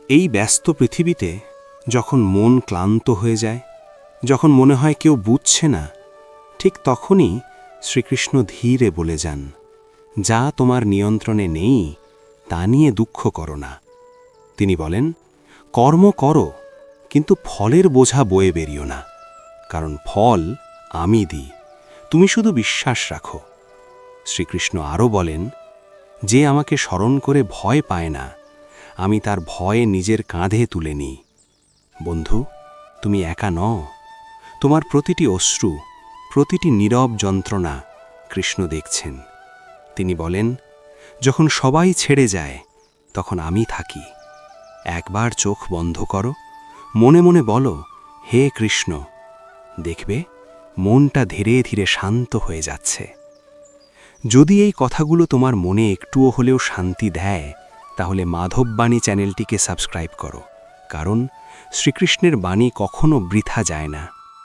এই ব্যস্ত পৃথিবীতে যখন মন ক্লান্ত হয়ে যায়, যখন মনে হয় কেউ বুঝছে না, ঠিক তখনই শ্রীকৃষ্ণ ধীরে বলে যান, যা তোমার নিয়ন্ত্রণে নেই তা নিয়ে দুঃখ করো না। তিনি বলেন, কর্ম করো, কিন্তু ফলের বোঝা বয়ে বেরিও না, কারণ ফল আমি দিই, তুমি শুধু বিশ্বাস রাখো। শ্রীকৃষ্ণ আরও বলেন, যে আমাকে স্মরণ করে ভয় পায় না, আমি তার ভয়ে নিজের কাঁধে তুলে নিই। বন্ধু, তুমি একা নও। তোমার প্রতিটি অশ্রু, প্রতিটি নীরব যন্ত্রণা কৃষ্ণ দেখছেন। তিনি বলেন, যখন সবাই ছেড়ে যায় তখন আমি থাকি। একবার চোখ বন্ধ করো, মনে মনে বলো, হে কৃষ্ণ। দেখবে মনটা ধীরে ধীরে শান্ত হয়ে যাচ্ছে। যদি এই কথাগুলো তোমার মনে একটুও হলেও শান্তি দেয়, তাহলে মাধববাণী চ্যানেলটিকে সাবস্ক্রাইব করো, কারণ শ্রীকৃষ্ণের বাণী কখনো বৃথা যায় না।